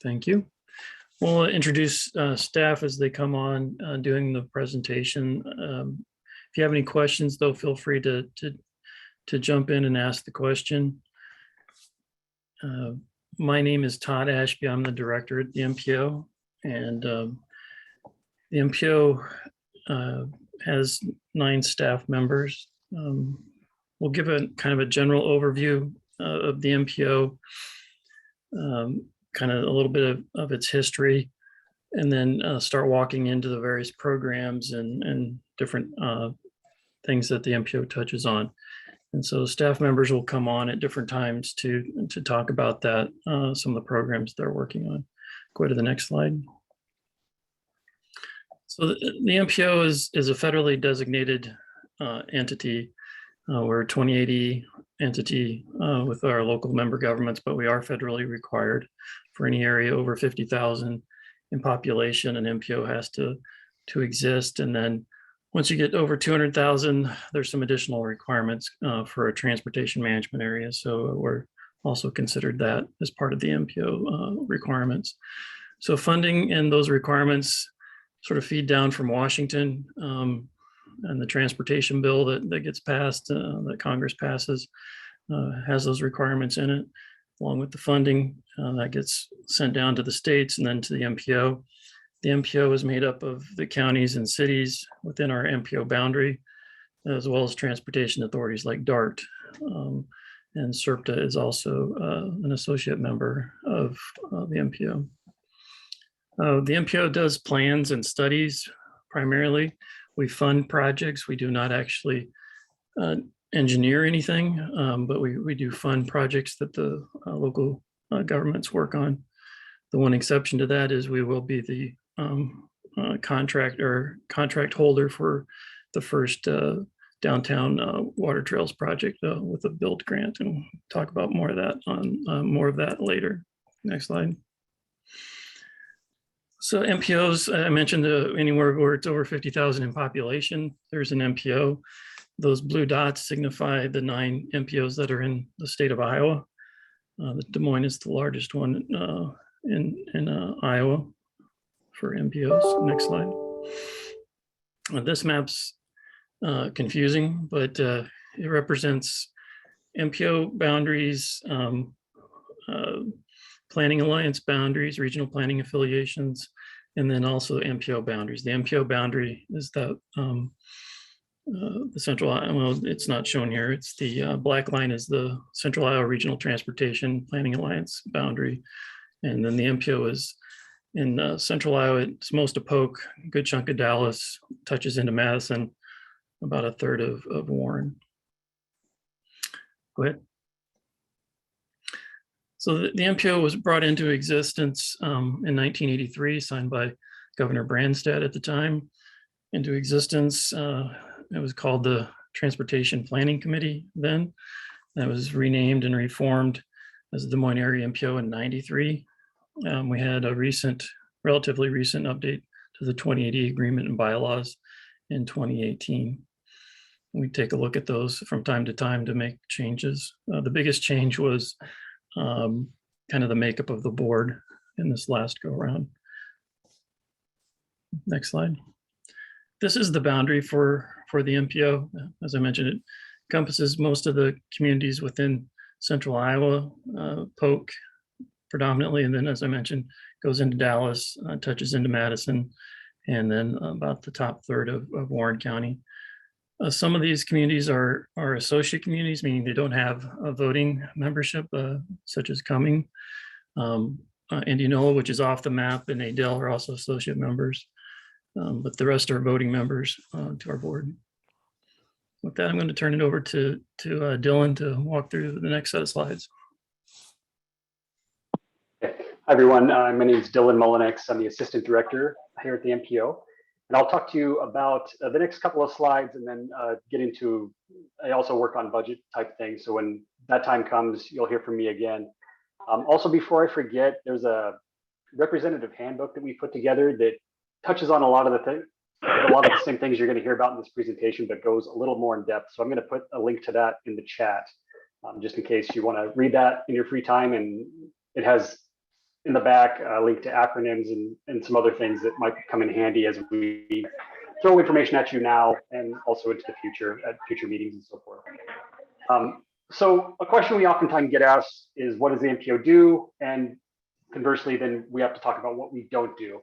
Thank you. We'll introduce staff as they come on doing the presentation. If you have any questions, though, feel free to jump in and ask the question. My name is Todd Ashby. I'm the director at the MPO, and the MPO has 9 staff members. We'll give a kind of a general overview of the MPO, kind of a little bit of its history, and then start walking into the various programs and different things that the MPO touches on. And so staff members will come on at different times to talk about that, some of the programs they're working on. Go to the next slide. So the MPO is a federally designated entity. We're a 28E entity with our local member governments, but we are federally required for any area over 50,000 in population. An MPO has to exist. And then once you get over 200,000, there's some additional requirements for a transportation management area. So we're also considered that as part of the MPO requirements. So funding and those requirements sort of feed down from Washington, and the transportation bill that gets passed, that Congress passes, has those requirements in it, along with the funding that gets sent down to the states and then to the MPO. The MPO is made up of the counties and cities within our MPO boundary, as well as transportation authorities like DART. And SRPTA is also an associate member of the MPO. The MPO does plans and studies primarily. We fund projects. We do not actually engineer anything, but we do fund projects that the local governments work on. The one exception to that is we will be the contract holder for the first downtown water trails project with a build grant, and we'll talk about more of that later. Next slide. So MPOs, I mentioned anywhere where it's over 50,000 in population, there's an MPO. Those blue dots signify the 9 MPOs that are in the state of Iowa. The Des Moines is the largest one in Iowa for MPOs. Next slide. This map's confusing, but it represents MPO boundaries, planning alliance boundaries, regional planning affiliations, and then also MPO boundaries. The MPO boundary is the central, well, it's not shown here. It's the black line is the Central Iowa Regional Transportation Planning Alliance boundary. And then the MPO is in Central Iowa. It's most of Polk, a good chunk of Dallas, touches into Madison, about a third of Warren. Go ahead. So the MPO was brought into existence in 1983, signed by Governor Branstad at the time, into existence. It was called the Transportation Planning Committee then. That was renamed and reformed as the Des Moines Area MPO in '93. We had a relatively recent update to the 2080 agreement and bylaws in 2018. We take a look at those from time to time to make changes. The biggest change was kind of the makeup of the board in this last go around. Next slide. This is the boundary for the MPO. As I mentioned, it encompasses most of the communities within Central Iowa, Polk predominantly, and then, as I mentioned, goes into Dallas, touches into Madison, and then about the top third of Warren County. Some of these communities are associate communities, meaning they don't have a voting membership, such as Cumming. Indianola, which is off the map, and Adel are also associate members, but the rest are voting members to our board. With that, I'm going to turn it over to Dylan to walk through the next set of slides. Hi, everyone. My name is Dylan Mullinex. I'm the assistant director here at the MPO. And I'll talk to you about the next couple of slides and then get into, I also work on budget type things. So when that time comes, you'll hear from me again. Also, before I forget, there's a representative handbook that we put together that touches on a lot of the same things you're going to hear about in this presentation, but goes a little more in depth. So I'm going to put a link to that in the chat. just in case you want to read that in your free time. And it has in the back a link to acronyms and some other things that might come in handy as we throw information at you now and also into the future at future meetings and so forth. So a question we oftentimes get asked is, what does the MPO do? And conversely, then we have to talk about what we don't do.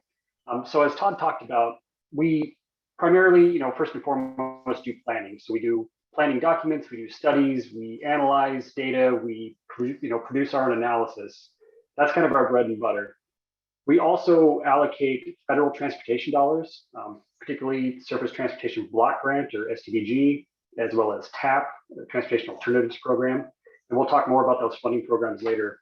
So as Todd talked about, we primarily, first and foremost do planning. So we do planning documents, we do studies, we analyze data, we produce our own analysis. That's kind of our bread and butter. We also allocate federal transportation dollars, particularly Surface Transportation Block Grant or STBG, as well as TAP, the Transportation Alternatives Program. And we'll talk more about those funding programs later.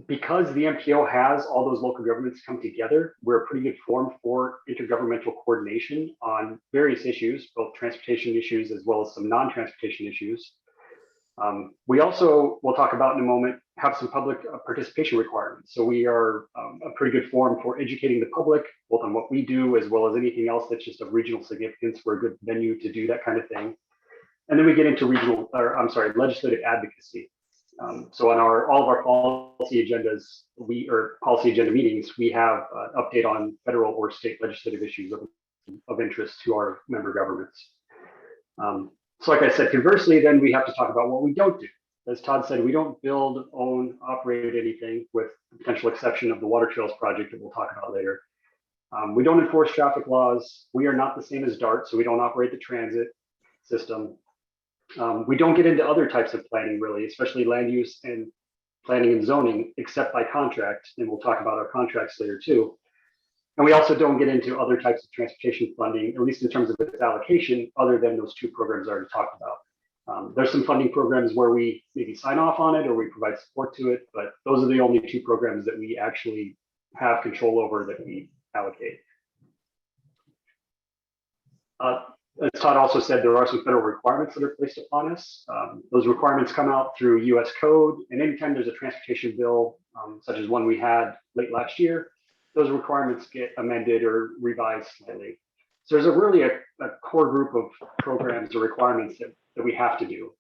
Because the MPO has all those local governments come together, we're a pretty good forum for intergovernmental coordination on various issues, both transportation issues as well as some non-transportation issues. We also, we'll talk about in a moment, have some public participation requirements. So we are a pretty good forum for educating the public, both on what we do, as well as anything else that's just of regional significance. We're a good venue to do that kind of thing. And then we get into legislative advocacy. So on all of our policy agendas, policy agenda meetings, we have an update on federal or state legislative issues of interest to our member governments. So like I said, conversely, then we have to talk about what we don't do. As Todd said, we don't build, own, operate anything, with the potential exception of the Water Trails project that we'll talk about later. We don't enforce traffic laws. We are not the same as DART, so we don't operate the transit system. We don't get into other types of planning, really, especially land use and planning and zoning, except by contract. And we'll talk about our contracts later too. And we also don't get into other types of transportation funding, at least in terms of its allocation, other than those two programs I already talked about. There's some funding programs where we maybe sign off on it or we provide support to it, but those are the only two programs that we actually have control over that we allocate. As Todd also said, there are some federal requirements that are placed upon us. Those requirements come out through US code, and anytime there's a transportation bill, such as one we had late last year, those requirements get amended or revised slightly. So there's really a core group of programs or requirements that we have to do.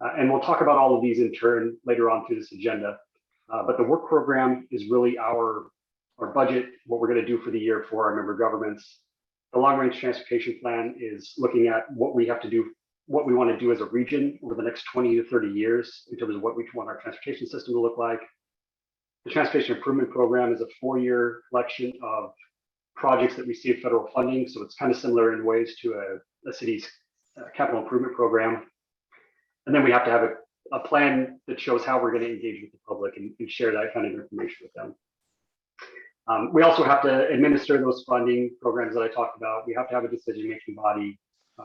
And we'll talk about all of these in turn later on through this agenda. But the work program is really our budget, what we're going to do for the year for our member governments. The long range transportation plan is looking at what we have to do, what we want to do as a region over the next 20 to 30 years in terms of what we want our transportation system to look like. The Transportation Improvement Program is a 4-year collection of projects that receive federal funding. So it's kind of similar in ways to a city's capital improvement program. And then we have to have a plan that shows how we're going to engage with the public and share that kind of information with them. We also have to administer those funding programs that I talked about. We have to have a decision-making body.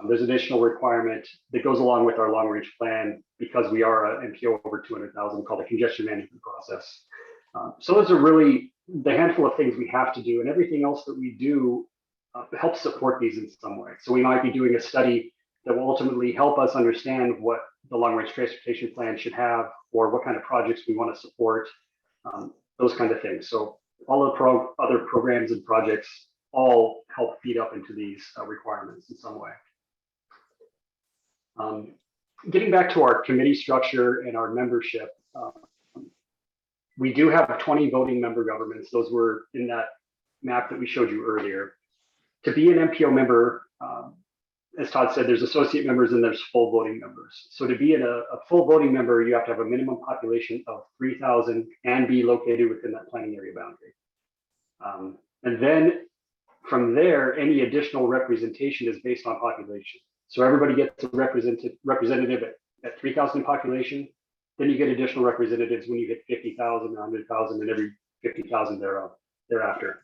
There's additional requirement that goes along with our long-range plan because we are an MPO over 200,000 called the congestion management process. So those are really the handful of things we have to do, and everything else that we do helps support these in some way. So we might be doing a study that will ultimately help us understand what the long-range transportation plan should have, or what kind of projects we want to support, those kind of things. So all the other programs and projects all help feed up into these requirements in some way. Getting back to our committee structure and our membership, we do have 20 voting member governments. Those were in that map that we showed you earlier. To be an MPO member, as Todd said, there's associate members and there's full voting members. So to be a full voting member, you have to have a minimum population of 3,000 and be located within that planning area boundary. And then from there, any additional representation is based on population. So everybody gets a representative at 3,000 population. Then you get additional representatives when you hit 50,000, 100,000, and every 50,000 thereafter.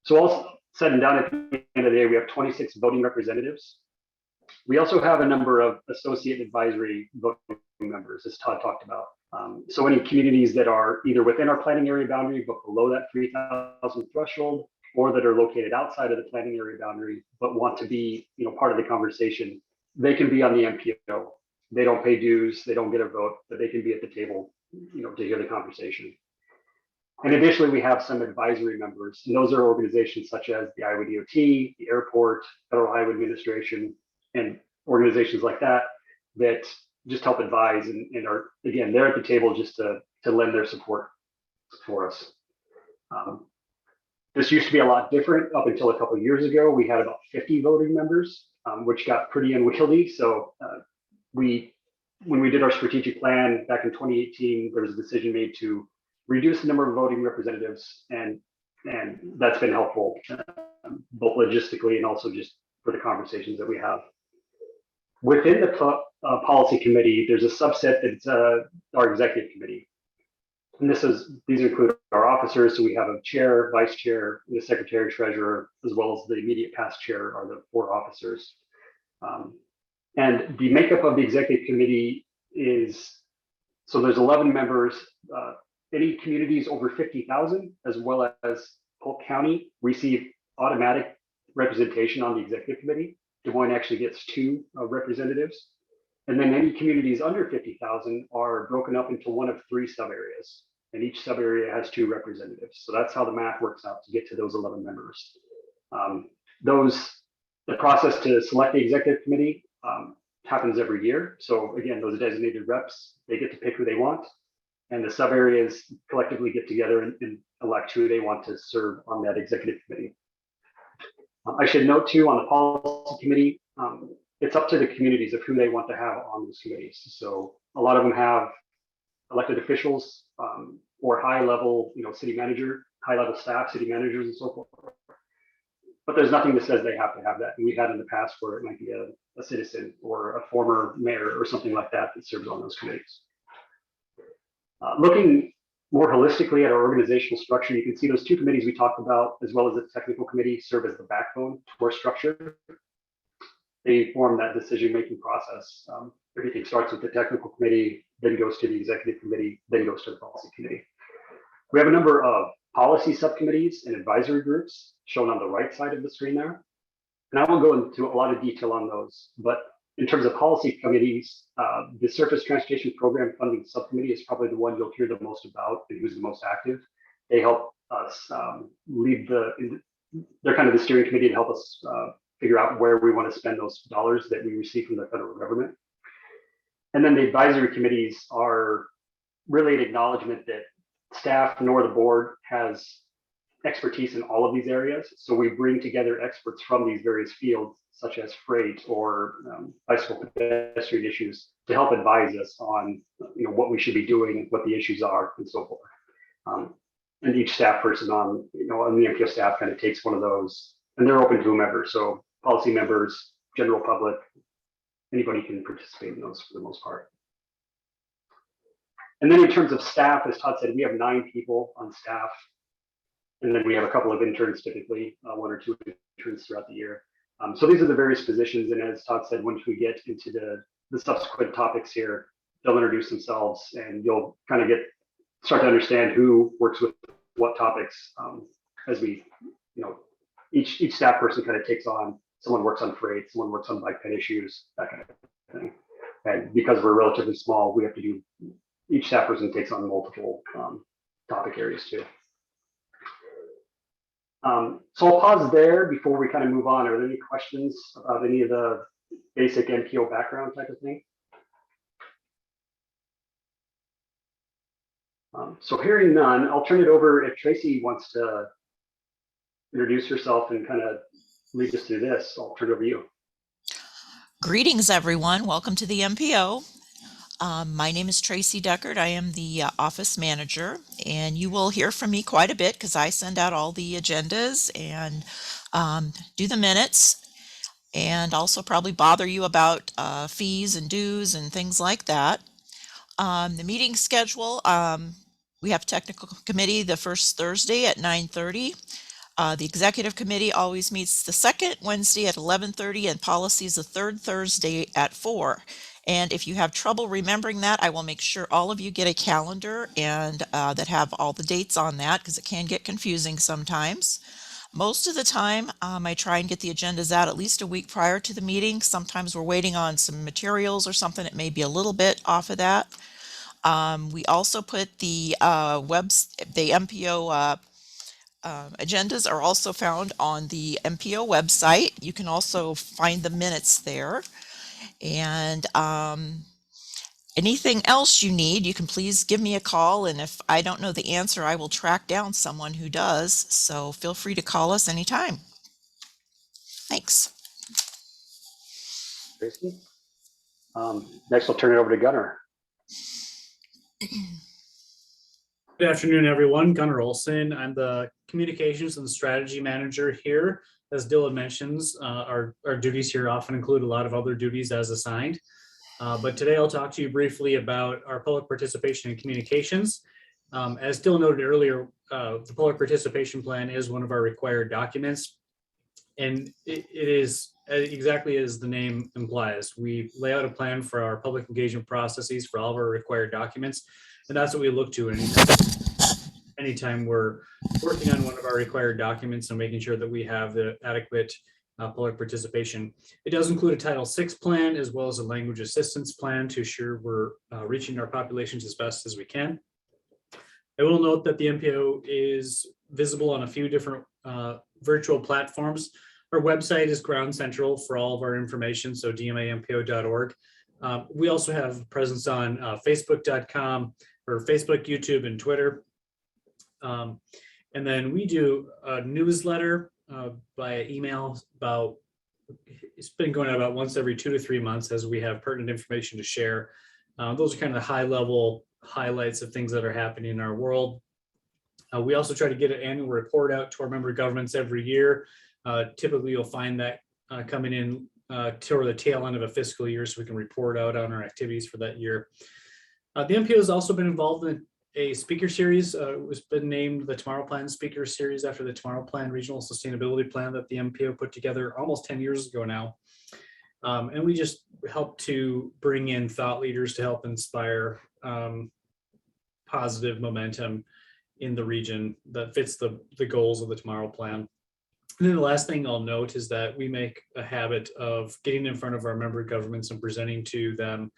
So all said and done, at the end of the day, we have 26 voting representatives. We also have a number of associate advisory voting members, as Todd talked about. So any communities that are either within our planning area boundary, but below that 3,000 threshold, or that are located outside of the planning area boundary, but want to be, part of the conversation, they can be on the MPO. They don't pay dues, they don't get a vote, but they can be at the table, to hear the conversation. And additionally, we have some advisory members, and those are organizations such as the Iowa DOT, the airport, Federal Highway Administration, and organizations like that just help advise and are, again, they're at the table just to lend their support for us. This used to be a lot different up until a couple of years ago. We had about 50 voting members, which got pretty unwieldy. So when we did our strategic plan back in 2018, there was a decision made to reduce the number of voting representatives, and that's been helpful, both logistically and also just for the conversations that we have. Within the policy committee, there's a subset that's our executive committee. And these include our officers. So we have a chair, vice chair, and the secretary treasurer, as well as the immediate past chair are the 4 officers. And the makeup of the executive committee is, so there's 11 members. Any communities over 50,000, as well as Polk County, receive automatic representation on the executive committee. Des Moines actually gets 2 representatives. And then any communities under 50,000 are broken up into one of 3 sub-areas, and each sub-area has 2 representatives. So that's how the math works out to get to those 11 members. The process to select the executive committee happens every year. So again, those designated reps, they get to pick who they want, and the sub-areas collectively get together and elect who they want to serve on that executive committee. I should note too, on the policy committee, it's up to the communities of who they want to have on those committees. So a lot of them have elected officials or high-level, city manager, high-level staff, city managers, and so forth. But there's nothing that says they have to have that. And we had in the past where it might be a citizen or a former mayor or something like that that serves on those committees. Looking more holistically at our organizational structure, you can see those 2 committees we talked about, as well as the technical committee, serve as the backbone to our structure. They form that decision-making process. Everything starts with the technical committee, then goes to the executive committee, then goes to the policy committee. We have a number of policy subcommittees and advisory groups shown on the right side of the screen there. And I won't go into a lot of detail on those, but in terms of policy committees, the Surface Transportation Program Funding Subcommittee is probably the one you'll hear the most about and who's the most active. They help us they're kind of the steering committee to help us figure out where we want to spend those dollars that we receive from the federal government. And then the advisory committees are really an acknowledgement that staff nor the board has expertise in all of these areas. So we bring together experts from these various fields, such as freight or bicycle pedestrian issues, to help advise us on what we should be doing, what the issues are, and so forth. And each staff person on the MPO staff kind of takes one of those, and they're open to whomever. So policy members, general public, anybody can participate in those for the most part. And then in terms of staff, as Todd said, we have 9 people on staff. And then we have a couple of interns, typically 1 or 2 interns throughout the year. So these are the various positions. And as Todd said, once we get into the subsequent topics here, they'll introduce themselves and you'll kind of start to understand who works with what topics as we, each staff person kind of takes on, someone works on freight, someone works on bike ped issues, that kind of thing. And because we're relatively small, we have to do, each staff person takes on multiple topic areas too. So I'll pause there before we kind of move on. Are there any questions about any of the basic NPO background type of thing? So hearing none, I'll turn it over if Tracy wants to introduce herself and kind of lead us through this. I'll turn it over to you. Greetings, everyone. Welcome to the MPO. My name is Tracy Deckard. I am the office manager, and you will hear from me quite a bit because I send out all the agendas and do the minutes, and also probably bother you about fees and dues and things like that. The meeting schedule, we have technical committee the first Thursday at 9:30. The executive committee always meets the second Wednesday at 11:30, and policies the third Thursday at 4. And if you have trouble remembering that, I will make sure all of you get a calendar and that have all the dates on that, because it can get confusing sometimes. Most of the time, I try and get the agendas out at least a week prior to the meeting. Sometimes we're waiting on some materials or something. It may be a little bit off of that. We also put the MPO agendas are also found on the MPO website. You can also find the minutes there. And Anything else you need, you can please give me a call, and if I don't know the answer, I will track down someone who does. So feel free to call us anytime. Thanks. Tracy. Next, I'll turn it over to Gunnar. Good afternoon, everyone. Gunnar Olson. I'm the Communications and Strategy Manager here. As Dylan mentions, our duties here often include a lot of other duties as assigned. But today I'll talk to you briefly about our public participation in communications. As Dylan noted earlier, the public participation plan is one of our required documents. And it is exactly as the name implies. We lay out a plan for our public engagement processes for all of our required documents. And that's what we look to anytime we're working on one of our required documents and making sure that we have the adequate public participation. It does include a Title VI plan as well as a language assistance plan to ensure we're reaching our populations as best as we can. I will note that the MPO is visible on a few different virtual platforms. Our website is ground central for all of our information, so dmampo.org. We also have a presence on facebook.com or Facebook, YouTube, and Twitter. And then we do a newsletter via email it's been going out about once every 2 to 3 months as we have pertinent information to share. Those are kind of the high level highlights of things that are happening in our world. We also try to get an annual report out to our member governments every year. Typically you'll find that coming in toward the tail end of a fiscal year so we can report out on our activities for that year. The MPO has also been involved in a speaker series. It was been named the Tomorrow Plan Speaker Series after the Tomorrow Plan Regional Sustainability Plan that the MPO put together almost 10 years ago now. And we just help to bring in thought leaders to help inspire positive momentum in the region that fits the goals of the Tomorrow Plan. And then the last thing I'll note is that we make a habit of getting in front of our member governments and presenting to them,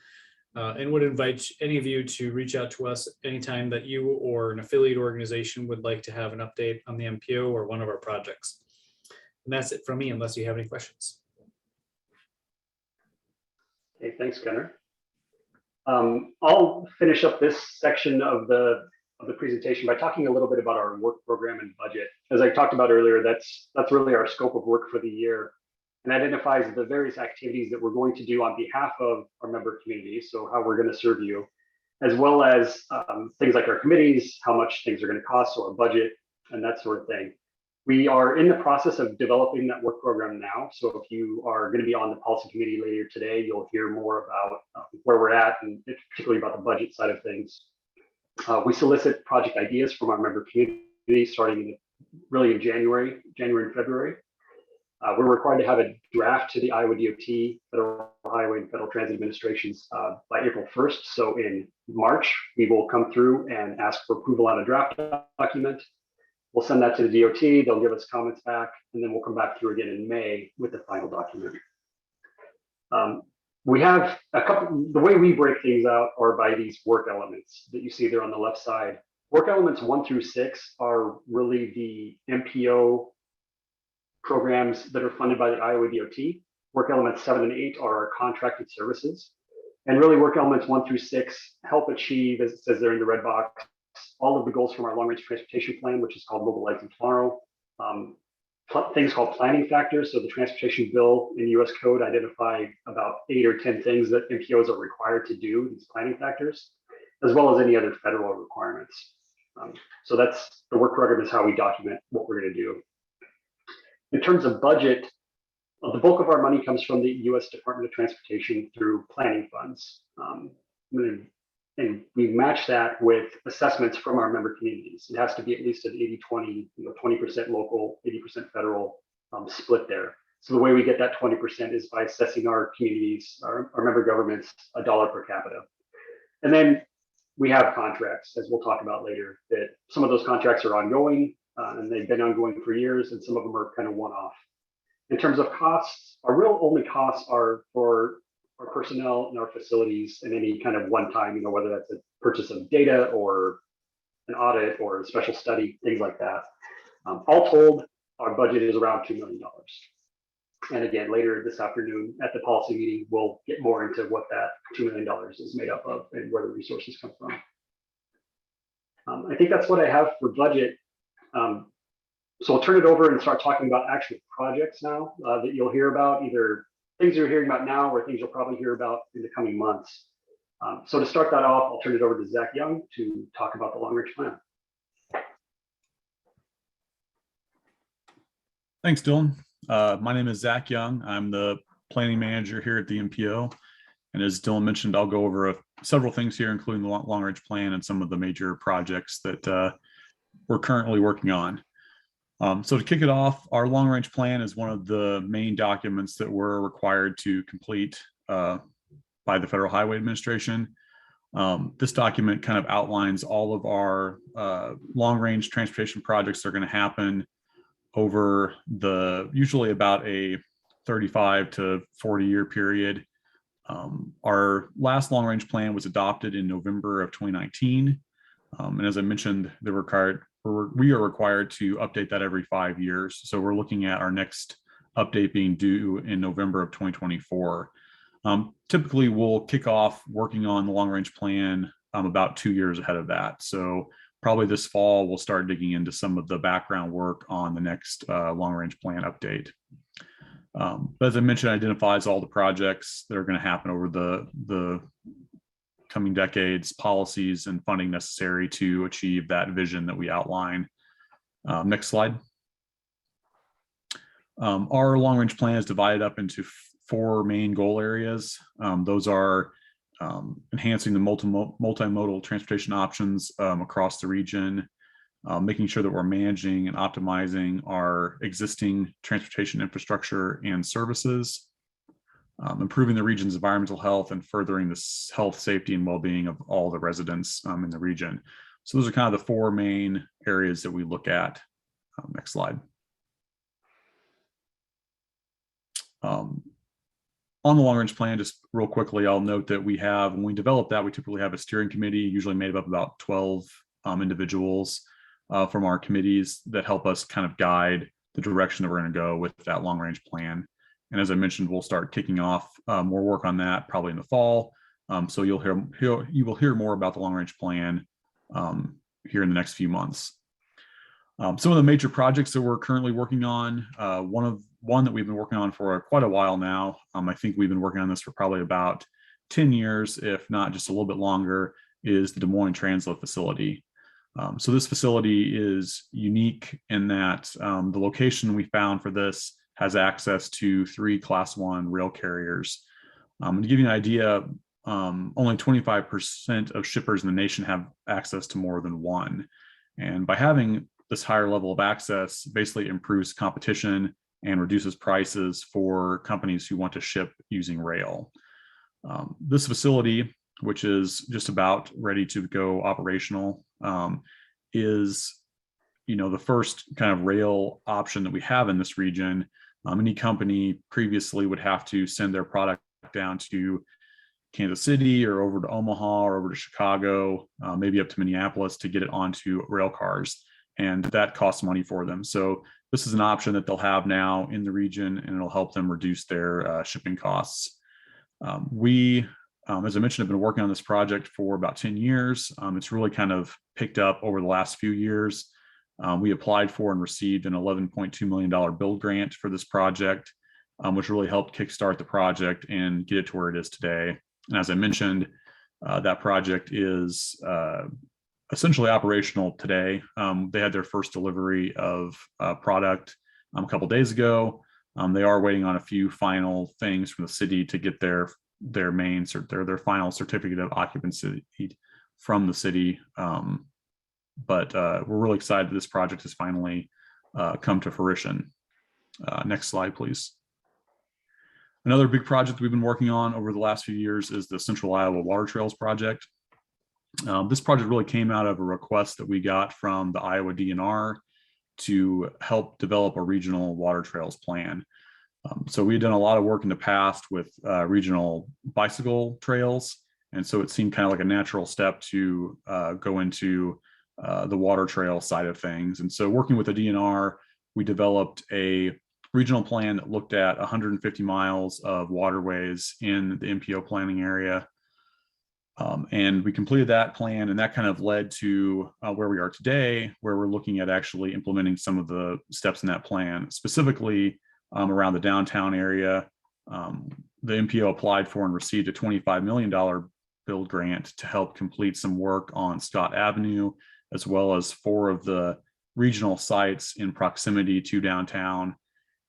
and would invite any of you to reach out to us anytime that you or an affiliate organization would like to have an update on the MPO or one of our projects. And that's it from me, unless you have any questions. Okay, thanks, Gunnar. I'll finish up this section of the presentation by talking a little bit about our work program and budget. As I talked about earlier, that's really our scope of work for the year, and identifies the various activities that we're going to do on behalf of our member community, so how we're going to serve you, as well as things like our committees, how much things are going to cost, so our budget, and that sort of thing. We are in the process of developing that work program now, so if you are going to be on the policy committee later today, you'll hear more about where we're at, and particularly about the budget side of things. We solicit project ideas from our member community starting really in January and February. We're required to have a draft to the Iowa DOT, Federal Highway and Federal Transit Administrations by April 1st. So in March, we will come through and ask for approval on a draft document. We'll send that to the DOT, they'll give us comments back, and then we'll come back through again in May with the final document. We have a couple, the way we break things out are by these work elements that you see there on the left side. Work elements 1 through 6 are really the MPO programs that are funded by the Iowa DOT. Work elements 7 and 8 are our contracted services. And really work elements 1 through 6 help achieve, as it says there in the red box, all of the goals from our long range transportation plan, which is called Mobilizing Tomorrow. Things called planning factors. So the transportation bill in US code identify about 8 or 10 things that MPOs are required to do, these planning factors, as well as any other federal requirements. So that's the work program is how we document what we're going to do. In terms of budget, the bulk of our money comes from the US Department of Transportation through planning funds. And we match that with assessments from our member communities. It has to be at least an 80-20, 20% local, 80% federal split there. So the way we get that 20% is by assessing our communities, our member governments, $1 per capita. And then we have contracts, as we'll talk about later, that some of those contracts are ongoing and they've been ongoing for years, and some of them are kind of one-off. In terms of costs, our real only costs are for our personnel and our facilities and any kind of one-time, whether that's a purchase of data or an audit or a special study, things like that. All told, our budget is around $2 million. And again, later this afternoon at the policy meeting, we'll get more into what that $2 million is made up of and where the resources come from. I think that's what I have for budget. So I'll turn it over and start talking about actual projects now that you'll hear about, either things you're hearing about now or things you'll probably hear about in the coming months. So to start that off, I'll turn it over to Zach Young to talk about the long-range plan. Thanks, Dylan. My name is Zach Young. I'm the planning manager here at the MPO. And as Dylan mentioned, I'll go over several things here, including the long-range plan and some of the major projects that we're currently working on. So to kick it off, our long-range plan is one of the main documents that we're required to complete by the Federal Highway Administration. This document kind of outlines all of our long-range transportation projects that are going to happen over usually about a 35 to 40 year period. Our last long-range plan was adopted in November of 2019. And as I mentioned, we are required to update that every 5 years. So we're looking at our next update being due in November of 2024. Typically, we'll kick off working on the long-range plan about 2 years ahead of that. So probably this fall, we'll start digging into some of the background work on the next long-range plan update. But as I mentioned, it identifies all the projects that are going to happen over the coming decades, policies and funding necessary to achieve that vision that we outline. Next slide. Our long-range plan is divided up into 4 main goal areas. Those are enhancing the multimodal transportation options across the region, making sure that we're managing and optimizing our existing transportation infrastructure and services, improving the region's environmental health, and furthering the health, safety, and well-being of all the residents in the region. So those are kind of the 4 main areas that we look at. Next slide. On the long-range plan, just real quickly, I'll note that when we develop that, we typically have a steering committee, usually made up of about 12 individuals from our committees that help us kind of guide the direction that we're going to go with that long-range plan. And as I mentioned, we'll start kicking off more work on that probably in the fall. So you will hear more about the long-range plan here in the next few months. Some of the major projects that we're currently working on, one that we've been working on for quite a while now. I think we've been working on this for probably about 10 years, if not just a little bit longer, is the Des Moines Transload facility. So this facility is unique in that the location we found for this has access to 3 Class 1 rail carriers. To give you an idea, only 25% of shippers in the nation have access to more than one. And by having this higher level of access, basically improves competition and reduces prices for companies who want to ship using rail. This facility, which is just about ready to go operational, is the first kind of rail option that we have in this region. Any company previously would have to send their product down to Kansas City or over to Omaha or over to Chicago, maybe up to Minneapolis to get it onto rail cars. And that costs money for them. So this is an option that they'll have now in the region, and it'll help them reduce their shipping costs. We, as I mentioned, have been working on this project for about 10 years. It's really kind of picked up over the last few years. We applied for and received an $11.2 million build grant for this project, which really helped kickstart the project and get it to where it is today. And as I mentioned, that project is essentially operational today. They had their first delivery of product a couple days ago. They are waiting on a few final things from the city to get their final certificate of occupancy from the city. But we're really excited that this project has finally come to fruition. Next slide, please. Another big project we've been working on over the last few years is the Central Iowa Water Trails project. This project really came out of a request that we got from the Iowa DNR to help develop a regional water trails plan. So we've done a lot of work in the past with regional bicycle trails. And so it seemed kind of like a natural step to go into the water trail side of things. And so working with the DNR, we developed a regional plan that looked at 150 miles of waterways in the MPO planning area. And we completed that plan, and that kind of led to where we are today, where we're looking at actually implementing some of the steps in that plan, specifically around the downtown area. The MPO applied for and received a $25 million build grant to help complete some work on Scott Avenue, as well as 4 of the regional sites in proximity to downtown.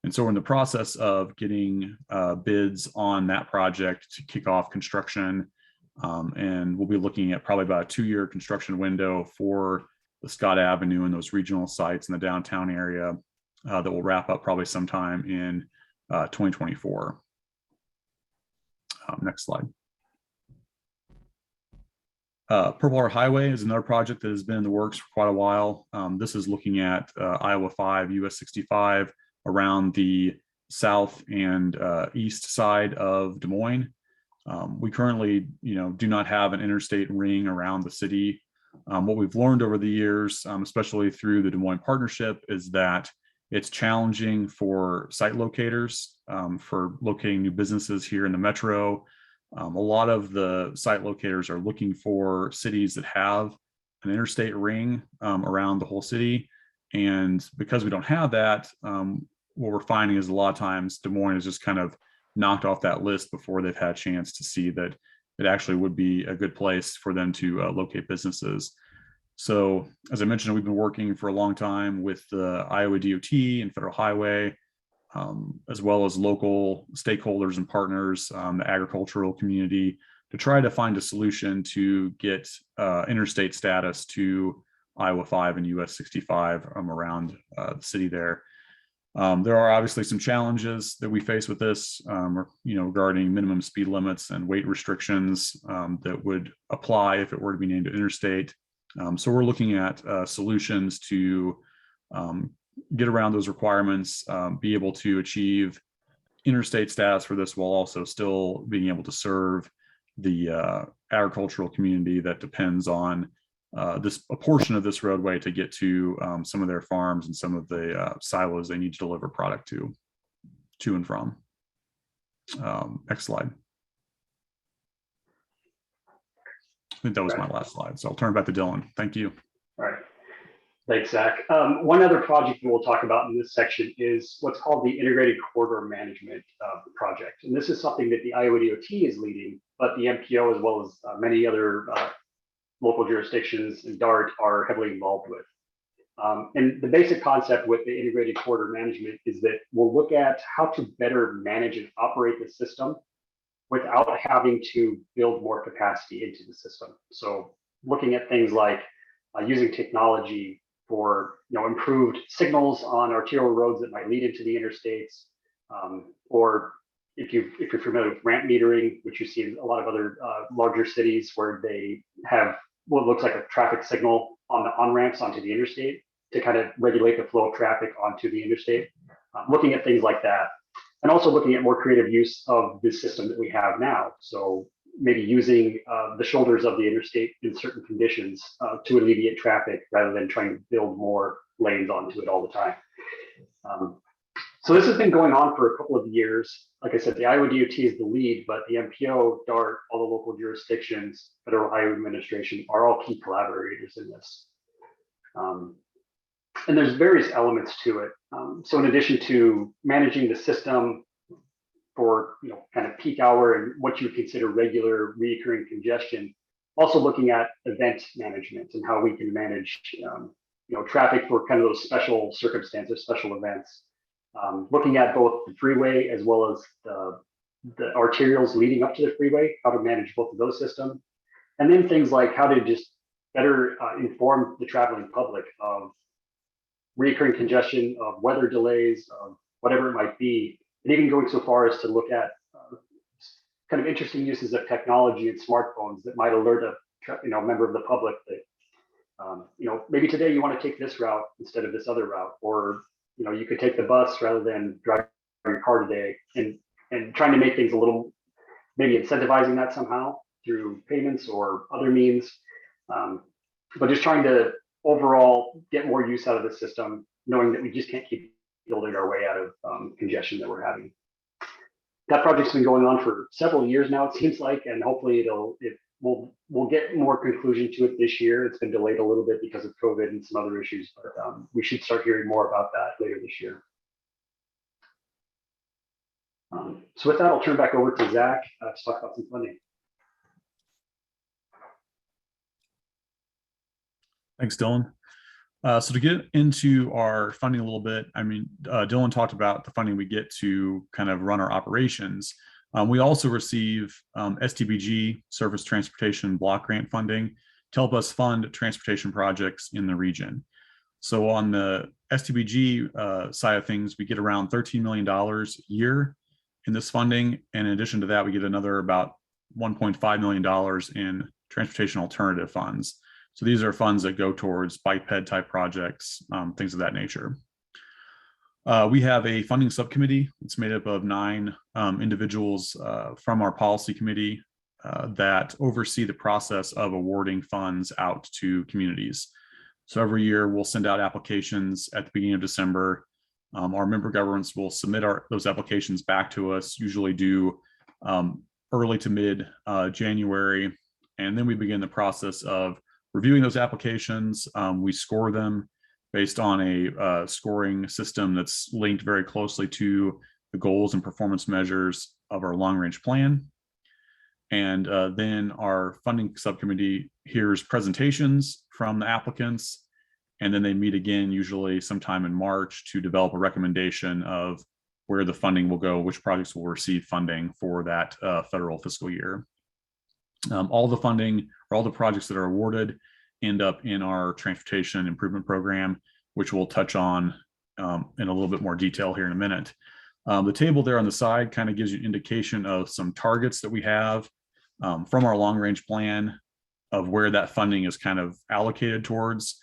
And so we're in the process of getting bids on that project to kick off construction. And we'll be looking at probably about a 2-year construction window for the Scott Avenue and those regional sites in the downtown area that will wrap up probably sometime in 2024. Next slide. Purple Water Highway is another project that has been in the works for quite a while. This is looking at Iowa 5, US 65 around the south and east side of Des Moines. We currently, do not have an interstate ring around the city. What we've learned over the years, especially through the Des Moines partnership, is that it's challenging for site locators for locating new businesses here in the metro. A lot of the site locators are looking for cities that have an interstate ring around the whole city. And because we don't have that, what we're finding is a lot of times Des Moines is just kind of knocked off that list before they've had a chance to see that it actually would be a good place for them to locate businesses. So as I mentioned, we've been working for a long time with the Iowa DOT and Federal Highway, as well as local stakeholders and partners, the agricultural community, to try to find a solution to get interstate status to Iowa 5 and US 65 around the city there. There are obviously some challenges that we face with this, regarding minimum speed limits and weight restrictions that would apply if it were to be named an interstate. So we're looking at solutions to get around those requirements, be able to achieve interstate status for this while also still being able to serve the agricultural community that depends on a portion of this roadway to get to some of their farms and some of the silos they need to deliver product to and from. Next slide. I think that was my last slide, so I'll turn it back to Dylan. Thank you. All right. Thanks, Zach. One other project we'll talk about in this section is what's called the Integrated Corridor Management Project. And this is something that the Iowa DOT is leading, but the MPO, as well as many other local jurisdictions and DART, are heavily involved with. And the basic concept with the Integrated Corridor Management is that we'll look at how to better manage and operate the system without having to build more capacity into the system. So looking at things like using technology for improved signals on arterial roads that might lead into the interstates, or if you're familiar with ramp metering, which you see in a lot of other larger cities where they have what looks like a traffic signal on the on-ramps onto the interstate to kind of regulate the flow of traffic onto the interstate. Looking at things like that, and also looking at more creative use of this system that we have now. So maybe using the shoulders of the interstate in certain conditions to alleviate traffic rather than trying to build more lanes onto it all the time. So this has been going on for a couple of years. Like I said, the Iowa DOT is the lead, but the MPO, DART, all the local jurisdictions, Federal Highway Administration are all key collaborators in this. And there's various elements to it. So in addition to managing the system for kind of peak hour and what you consider regular recurring congestion, also looking at event management and how we can manage traffic for kind of those special circumstances, special events. Looking at both the freeway as well as the arterials leading up to the freeway, how to manage both of those systems, and then things like how to just better inform the traveling public of recurring congestion, of weather delays, of whatever it might be, and even going so far as to look at kind of interesting uses of technology and smartphones that might alert a member of the public that maybe today you want to take this route instead of this other route, or you could take the bus rather than drive your car today, and trying to make things a little, maybe incentivizing that somehow through payments or other means, but just trying to overall get more use out of the system, knowing that we just can't keep building our way out of congestion that we're having. That project's been going on for several years now, it seems like, and hopefully we'll get more conclusion to it this year. It's been delayed a little bit because of COVID and some other issues, but we should start hearing more about that later this year. So with that, I'll turn back over to Zach to talk about some funding. Thanks, Dylan. So to get into our funding a little bit, I mean, Dylan talked about the funding we get to kind of run our operations. We also receive STBG, Surface Transportation Block Grant funding, to help us fund transportation projects in the region. So on the STBG side of things, we get around $13 million a year in this funding. And in addition to that, we get another about $1.5 million in transportation alternative funds. So these are funds that go towards bike ped type projects, things of that nature. We have a funding subcommittee. It's made up of 9 individuals from our policy committee that oversee the process of awarding funds out to communities. So every year we'll send out applications at the beginning of December. Our member governments will submit those applications back to us, usually due early to mid January. And then we begin the process of reviewing those applications. We score them based on a scoring system that's linked very closely to the goals and performance measures of our long-range plan. And then our funding subcommittee hears presentations from the applicants, and then they meet again, usually sometime in March, to develop a recommendation of where the funding will go, which projects will receive funding for that federal fiscal year. All the funding, or all the projects that are awarded, end up in our transportation improvement program, which we'll touch on in a little bit more detail here in a minute. The table there on the side kind of gives you an indication of some targets that we have from our long range plan of where that funding is kind of allocated towards.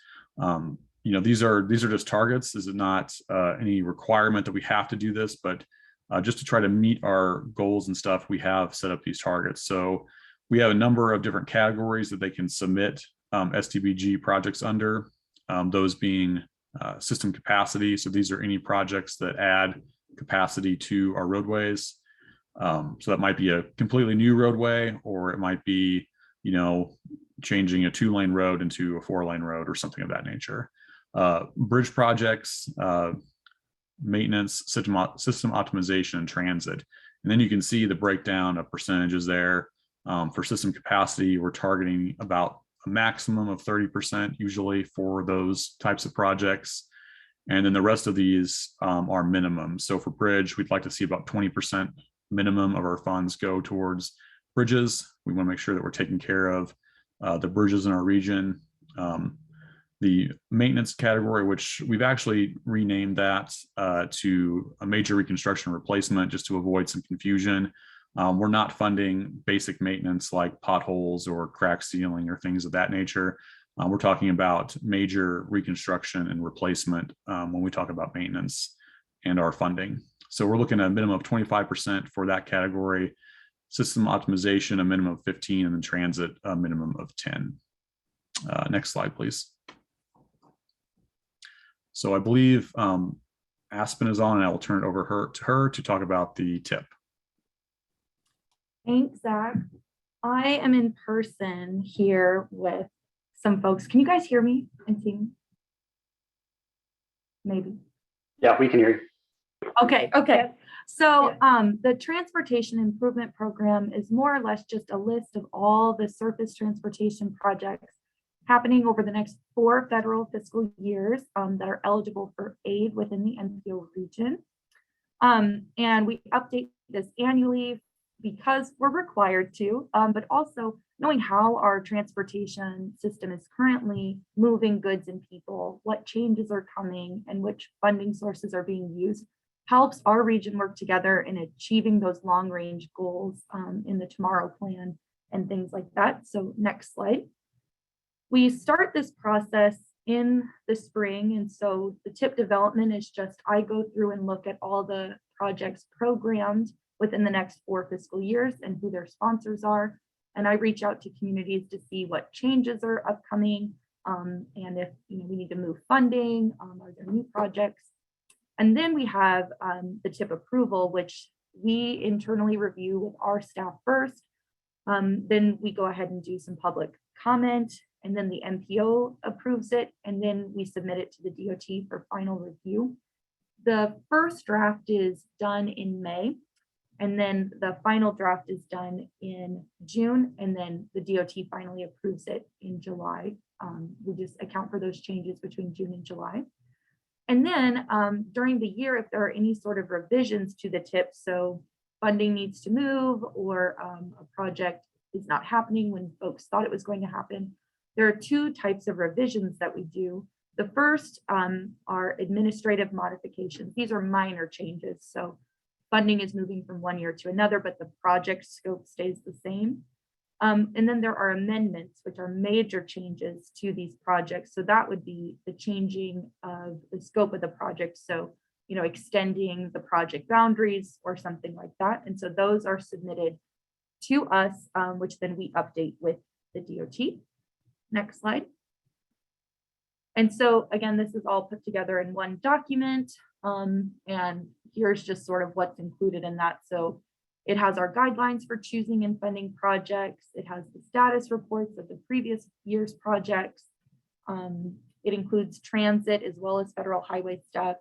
These are just targets. This is not any requirement that we have to do this, but just to try to meet our goals and stuff, we have set up these targets. So we have a number of different categories that they can submit STBG projects under, those being system capacity. So these are any projects that add capacity to our roadways. So that might be a completely new roadway, or it might be, changing a 2-lane road into a 4-lane road or something of that nature. Bridge projects, maintenance, system optimization, and transit. And then you can see the breakdown of percentages there. For system capacity, we're targeting about a maximum of 30% usually for those types of projects. And then the rest of these are minimum. So for bridge, we'd like to see about 20% minimum of our funds go towards bridges. We want to make sure that we're taking care of the bridges in our region. The maintenance category, which we've actually renamed that to a major reconstruction replacement, just to avoid some confusion. We're not funding basic maintenance like potholes or crack sealing or things of that nature. We're talking about major reconstruction and replacement when we talk about maintenance and our funding. So we're looking at a minimum of 25% for that category, system optimization a minimum of 15, and then transit a minimum of 10. Next slide, please. So I believe Aspen is on, and I will turn it over to her to talk about the tip. Thanks, Zach. I am in person here with some folks. Can you guys hear me and see me? Maybe. Yeah, we can hear you. Okay. So the transportation improvement program is more or less just a list of all the surface transportation projects happening over the next 4 federal fiscal years that are eligible for aid within the NPO region. And we update this annually because we're required to, but also knowing how our transportation system is currently moving goods and people, what changes are coming, and which funding sources are being used helps our region work together in achieving those long range goals in the Tomorrow Plan and things like that. So next slide. We start this process in the spring. And so the tip development is just, I go through and look at all the projects programmed within the next 4 fiscal years and who their sponsors are. And I reach out to communities to see what changes are upcoming and if we need to move funding, are there new projects. And then we have the tip approval, which we internally review with our staff first. Then we go ahead and do some public comment, and then the MPO approves it, and then we submit it to the DOT for final review. The first draft is done in May, and then the final draft is done in June, and then the DOT finally approves it in July. We just account for those changes between June and July. And then during the year, if there are any sort of revisions to the tip, so funding needs to move, or a project is not happening when folks thought it was going to happen, there are two types of revisions that we do. The first are administrative modifications. These are minor changes. So funding is moving from one year to another, but the project scope stays the same. And then there are amendments, which are major changes to these projects. So that would be the changing of the scope of the project. So, you know, extending the project boundaries or something like that. And so those are submitted to us, which then we update with the DOT. Next slide. And so again, this is all put together in one document. And here's just sort of what's included in that. So it has our guidelines for choosing and funding projects. It has the status reports of the previous year's projects. It includes transit as well as federal highway stuff.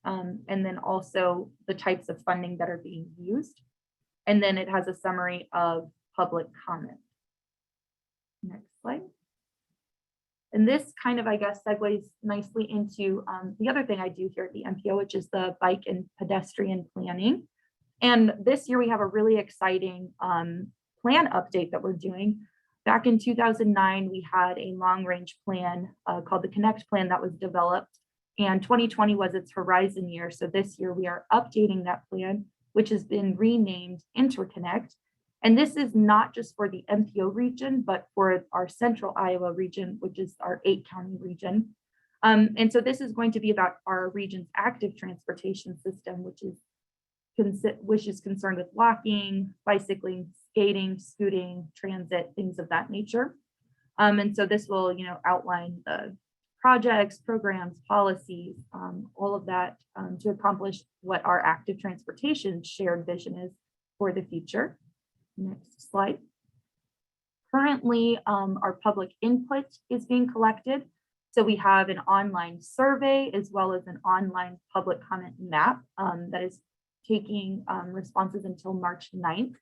And then also the types of funding that are being used. And then it has a summary of public comment. Next slide. And this kind of, I guess, segues nicely into the other thing I do here at the MPO, which is the bike and pedestrian planning. And this year we have a really exciting plan update that we're doing. Back in 2009, we had a long range plan called the Connect plan that was developed, and 2020 was its horizon year. So this year we are updating that plan, which has been renamed Interconnect. And this is not just for the MPO region, but for our central Iowa region, which is our 8-county region. And so this is going to be about our region's active transportation system, which is concerned with walking, bicycling, skating, scooting, transit, things of that nature. And so this will, you know, outline the projects, programs, policies, all of that to accomplish what our active transportation shared vision is for the future. Next slide. Currently, our public input is being collected. So we have an online survey as well as an online public comment map that is taking responses until March 9th.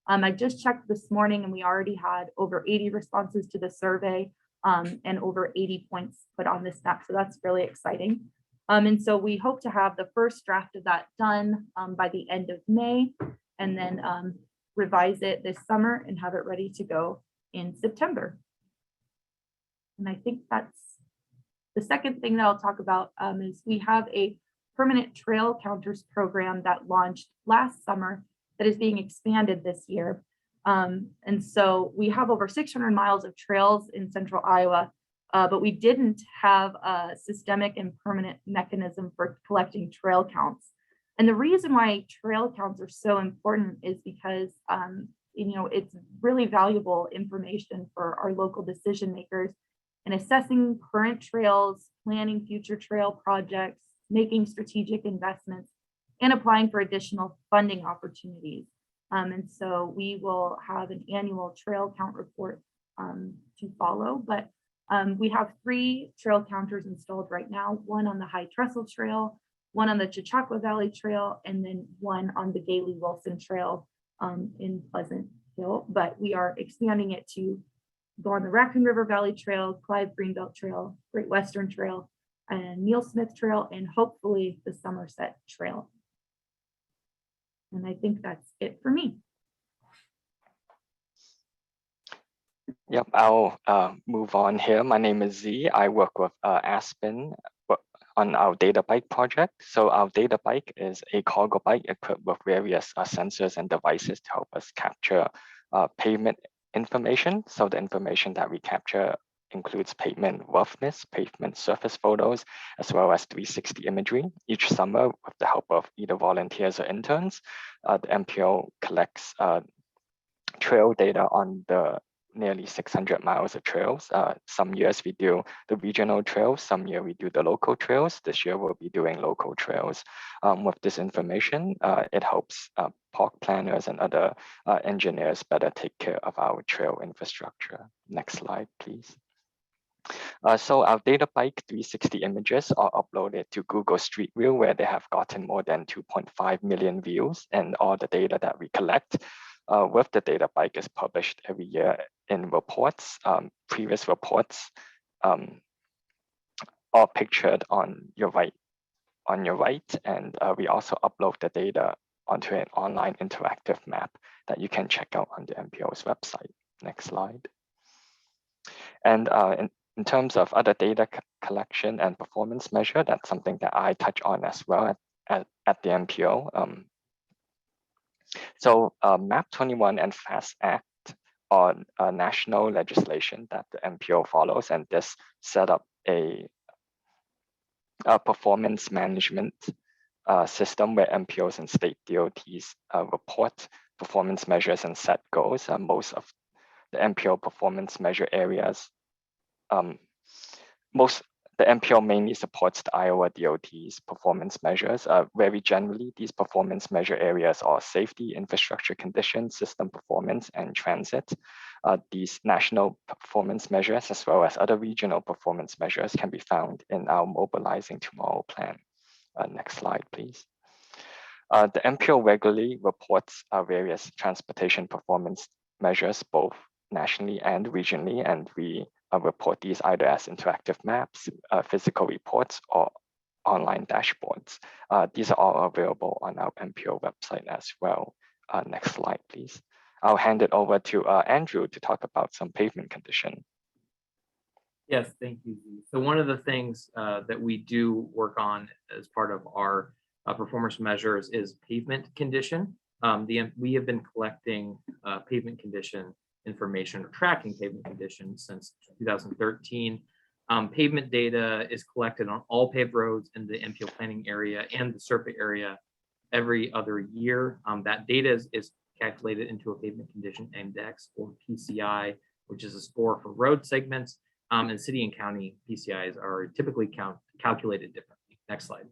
I just checked this morning and we already had over 80 responses to the survey and over 80 points put on this map. So that's really exciting. And so we hope to have the first draft of that done by the end of May, and then revise it this summer and have it ready to go in September. And I think that's the second thing that I'll talk about is we have a permanent trail counters program that launched last summer that is being expanded this year. And so we have over 600 miles of trails in central Iowa, but we didn't have a systemic and permanent mechanism for collecting trail counts. And the reason why trail counts are so important is because you know, it's really valuable information for our local decision makers in assessing current trails, planning future trail projects, making strategic investments, and applying for additional funding opportunities. And so we will have an annual trail count report to follow, but we have 3 trail counters installed right now, one on the High Trestle Trail, one on the Chautauqua Valley Trail, and then one on the Gailey Wilson Trail in Pleasant Hill. But we are expanding it to go on the Raccoon River Valley Trail, Clive Greenbelt Trail, Great Western Trail, and Neil Smith Trail, and hopefully the Somerset Trail. And I think that's it for me. Yep, I'll move on here. My name is Z. I work with Aspen on our data bike project. So our data bike is a cargo bike equipped with various sensors and devices to help us capture pavement information. So the information that we capture includes pavement roughness, pavement surface photos, as well as 360 imagery. Each summer, with the help of either volunteers or interns, the MPO collects trail data on the nearly 600 miles of trails. Some years we do the regional trails, some year we do the local trails. This year we'll be doing local trails. With this information, it helps park planners and other engineers better take care of our trail infrastructure. Next slide, please. So our data bike 360 images are uploaded to Google Street View, where they have gotten more than 2.5 million views, and all the data that we collect with the data bike is published every year in reports. Previous reports are pictured on your right. And we also upload the data onto an online interactive map that you can check out on the MPO's website. Next slide. And in terms of other data collection and performance measure, that's something that I touch on as well at the MPO. So MAP 21 and FAST Act are national legislation that the MPO follows, and this set up a performance management system where MPOs and state DOTs report performance measures and set goals. Most of the MPO performance measure areas, the MPO mainly supports the Iowa DOT's performance measures. Very generally, these performance measure areas are safety, infrastructure conditions, system performance, and transit. These national performance measures, as well as other regional performance measures, can be found in our Mobilizing Tomorrow plan. Next slide, please. The MPO regularly reports various transportation performance measures, both nationally and regionally, and we report these either as interactive maps, physical reports, or online dashboards. These are all available on our MPO website as well. Next slide, please. I'll hand it over to Andrew to talk about some pavement condition. Yes, thank you. So one of the things that we do work on as part of our performance measures is pavement condition. We have been collecting pavement condition information or tracking pavement conditions since 2013. Pavement data is collected on all paved roads in the MPO planning area and the SERPA area every other year. That data is calculated into a pavement condition index, or PCI, which is a score for road segments. And city and county PCIs are typically calculated differently. Next slide.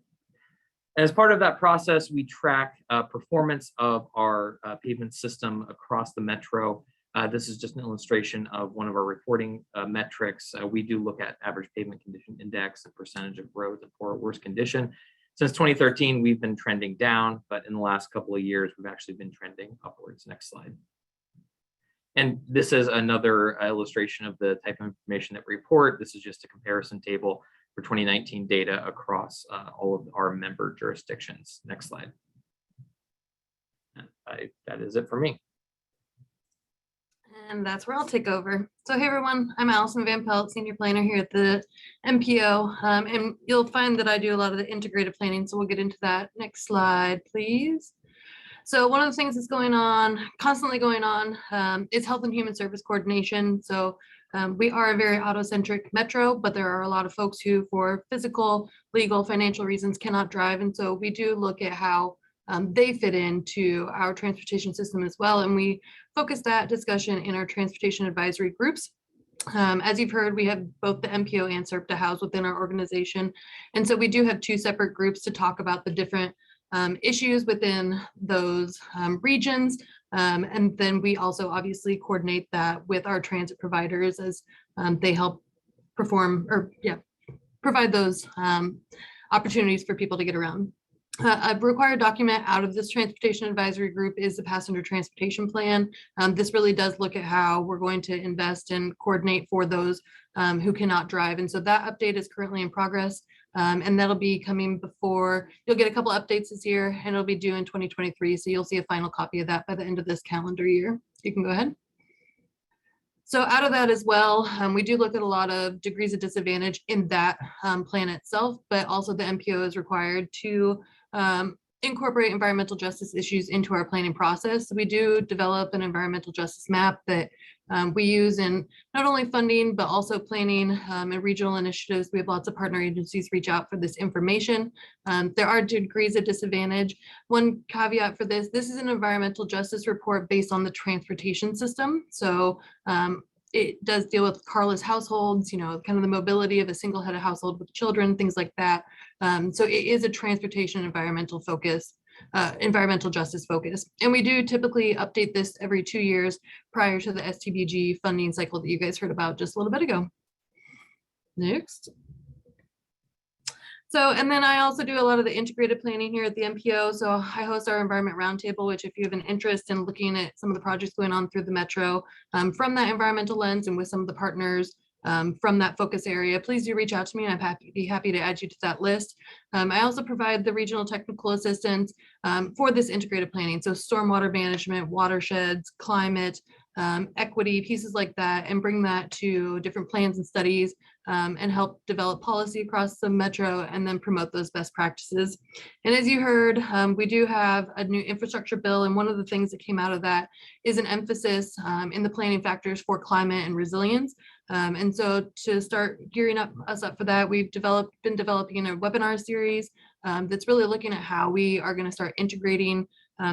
As part of that process, we track performance of our pavement system across the metro. This is just an illustration of one of our reporting metrics. We do look at average pavement condition index, the percentage of roads in poor or worse condition. Since 2013, we've been trending down, but in the last couple of years, we've actually been trending upwards. Next slide. And this is another illustration of the type of information that we report. This is just a comparison table for 2019 data across all of our member jurisdictions. Next slide. That is it for me. And that's where I'll take over. So hey everyone, I'm Allison Van Pelt, Senior Planner here at the MPO. And you'll find that I do a lot of the integrated planning, so we'll get into that. Next slide, please. So one of the things that's constantly going on, is health and human service coordination. So we are a very auto-centric metro, but there are a lot of folks who, for physical, legal, financial reasons, cannot drive. And so we do look at how they fit into our transportation system as well. And we focus that discussion in our transportation advisory groups. As you've heard, we have both the MPO and SERPTA housed within our organization. And so we do have two separate groups to talk about the different issues within those regions. And then we also obviously coordinate that with our transit providers as they help provide those opportunities for people to get around. A required document out of this transportation advisory group is the passenger transportation plan. This really does look at how we're going to invest and coordinate for those who cannot drive. And so that update is currently in progress. And that'll be coming before, you'll get a couple updates this year, and it'll be due in 2023. So you'll see a final copy of that by the end of this calendar year. You can go ahead. So out of that as well, we do look at a lot of degrees of disadvantage in that plan itself, but also the MPO is required to incorporate environmental justice issues into our planning process. We do develop an environmental justice map that we use in not only funding, but also planning and regional initiatives. We have lots of partner agencies reach out for this information. There are degrees of disadvantage. One caveat for this is an environmental justice report based on the transportation system. So It does deal with carless households, you know, kind of the mobility of a single head of household with children, things like that. So it is a transportation environmental focus, environmental justice focus. And we do typically update this every 2 years prior to the STBG funding cycle that you guys heard about just a little bit ago. Next. So, and then I also do a lot of the integrated planning here at the MPO. So I host our environment roundtable, which if you have an interest in looking at some of the projects going on through the Metro from that environmental lens and with some of the partners from that focus area, please do reach out to me. I'd be happy to add you to that list. I also provide the regional technical assistance for this integrated planning. So stormwater management, watersheds, climate, equity, pieces like that, and bring that to different plans and studies and help develop policy across the Metro and then promote those best practices. And as you heard, we do have a new infrastructure bill. And one of the things that came out of that is an emphasis in the planning factors for climate and resilience. And so to start gearing us up for that, we've been developing a webinar series that's really looking at how we are going to start integrating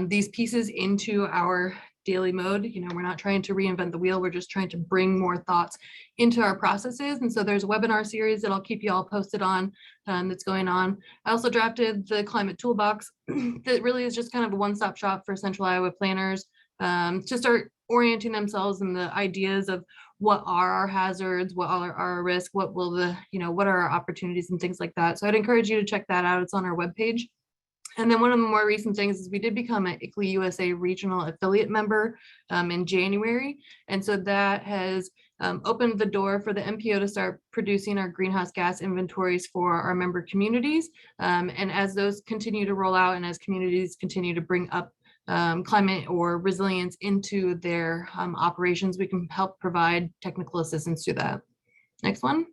these pieces into our daily mode. You know, we're not trying to reinvent the wheel. We're just trying to bring more thoughts into our processes. And so there's a webinar series that I'll keep you all posted on that's going on. I also drafted the climate toolbox that really is just kind of a one-stop shop for Central Iowa planners to start orienting themselves in the ideas of what are our hazards, what are our risks, what will the, you know, what are our opportunities and things like that. So I'd encourage you to check that out. It's on our webpage. And then one of the more recent things is we did become an ICLEI USA regional affiliate member in January. And so that has opened the door for the MPO to start producing our greenhouse gas inventories for our member communities. And as those continue to roll out and as communities continue to bring up climate or resilience into their operations, we can help provide technical assistance to that. Next one.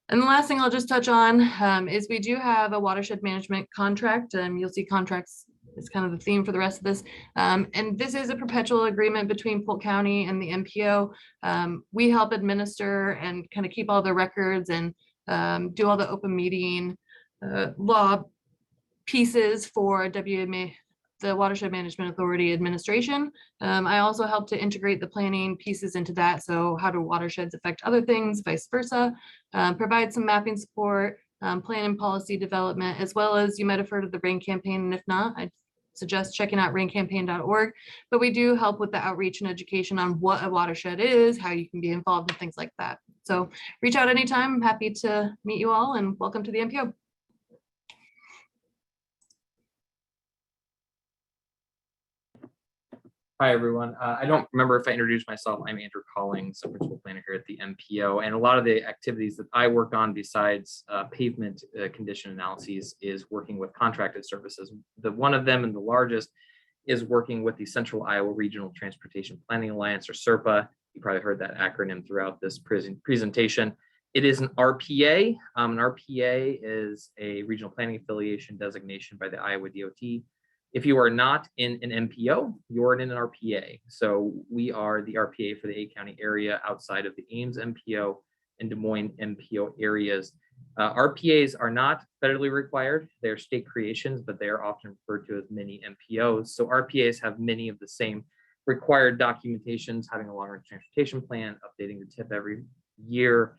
And the last thing I'll just touch on is we do have a watershed management contract. You'll see contracts is kind of the theme for the rest of this. And this is a perpetual agreement between Polk County and the MPO. We help administer and kind of keep all the records and do all the open meeting law pieces for WMA, the Watershed Management Authority administration. I also help to integrate the planning pieces into that. So how do watersheds affect other things, vice versa, provide some mapping support, plan and policy development, as well as you might have heard of the RAIN campaign. And if not, I suggest checking out raincampaign.org. But we do help with the outreach and education on what a watershed is, how you can be involved in things like that. So reach out anytime. I'm happy to meet you all and welcome to the MPO. Hi, everyone. I don't remember if I introduced myself. I'm Andrew Collings, a principal planner here at the MPO. And a lot of the activities that I work on besides pavement condition analyses is working with contracted services. One of them and the largest is working with the Central Iowa Regional Transportation Planning Alliance, or SERPA. You probably heard that acronym throughout this presentation. It is an RPA. An RPA is a regional planning affiliation designation by the Iowa DOT. If you are not in an MPO, you're in an RPA. So we are the RPA for the A County area outside of the Ames MPO and Des Moines MPO areas. RPAs are not federally required. They're state creations, but they are often referred to as mini MPOs. So RPAs have many of the same required documentations, having a long-range transportation plan, updating the TIP every year,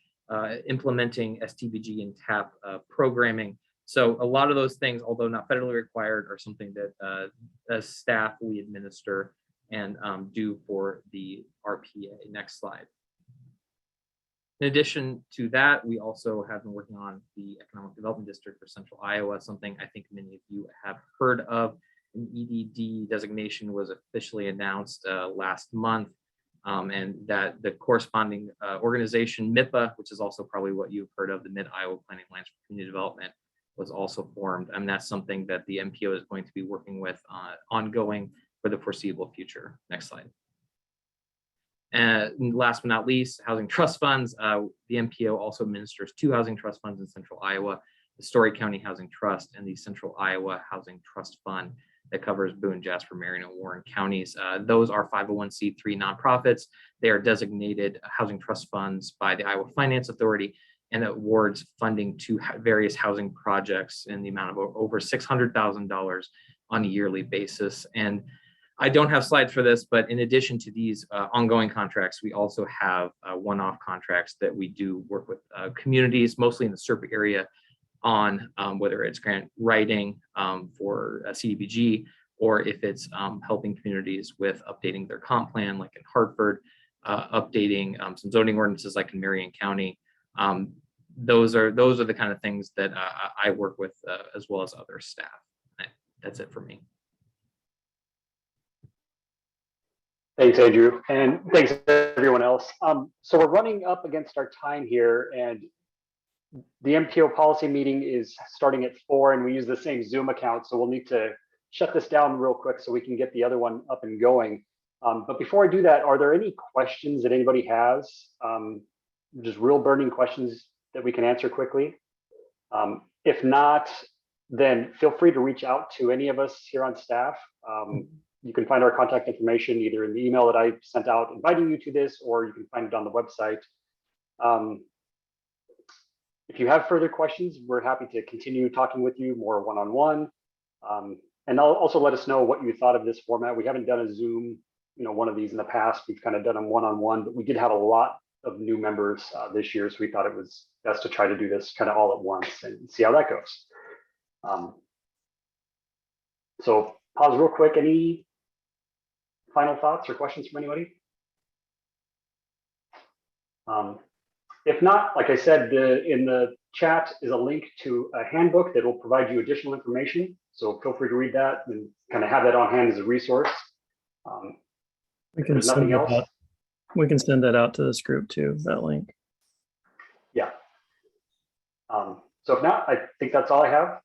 implementing STBG and TAP programming. So a lot of those things, although not federally required, are something that as staff we administer and do for the RPA. Next slide. In addition to that, we also have been working on the Economic Development District for Central Iowa, something I think many of you have heard of. An EDD designation was officially announced last month, and that the corresponding organization, MIPA, which is also probably what you've heard of, the Mid-Iowa Planning Alliance for Community Development, was also formed, and that's something that the MPO is going to be working with ongoing for the foreseeable future. Next slide. And last but not least, housing trust funds. The MPO also administers 2 housing trust funds in Central Iowa, the Story County Housing Trust and the Central Iowa Housing Trust Fund that covers Boone, Jasper, Marion, and Warren counties. Those are 501c3 nonprofits. They are designated housing trust funds by the Iowa Finance Authority and awards funding to various housing projects in the amount of over $600,000 on a yearly basis. And I don't have slides for this, but in addition to these ongoing contracts, we also have one-off contracts that we do work with communities, mostly in the SERP area, on whether it's grant writing for CDBG, or if it's helping communities with updating their comp plan, like in Hartford, updating some zoning ordinances like in Marion County. Those are the kind of things that I work with as well as other staff. That's it for me. Thanks, Andrew, and thanks everyone else. So we're running up against our time here, and the MPO policy meeting is starting at 4, and we use the same Zoom account, so we'll need to shut this down real quick so we can get the other one up and going. But before I do that, are there any questions that anybody has? Just real burning questions that we can answer quickly? If not, then feel free to reach out to any of us here on staff. You can find our contact information either in the email that I sent out inviting you to this, or you can find it on the website. If you have further questions, we're happy to continue talking with you more one-on-one. And also let us know what you thought of this format. We haven't done a Zoom, one of these in the past. We've kind of done them one-on-one, but we did have a lot of new members this year, so we thought it was best to try to do this kind of all at once and see how that goes. So pause real quick. Any final thoughts or questions from anybody? If not, like I said, in the chat is a link to a handbook that will provide you additional information. So feel free to read that and kind of have that on hand as a resource. We can nothing else. We can send that out to this group too, that link. Yeah. So if not, I think that's all I have.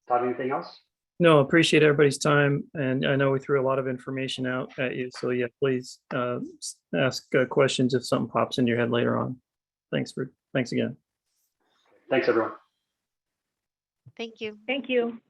Todd, anything else? No, appreciate everybody's time. And I know we threw a lot of information out at you. So yeah, please ask questions if something pops in your head later on. Thanks again. Thanks, everyone. Thank you. Thank you.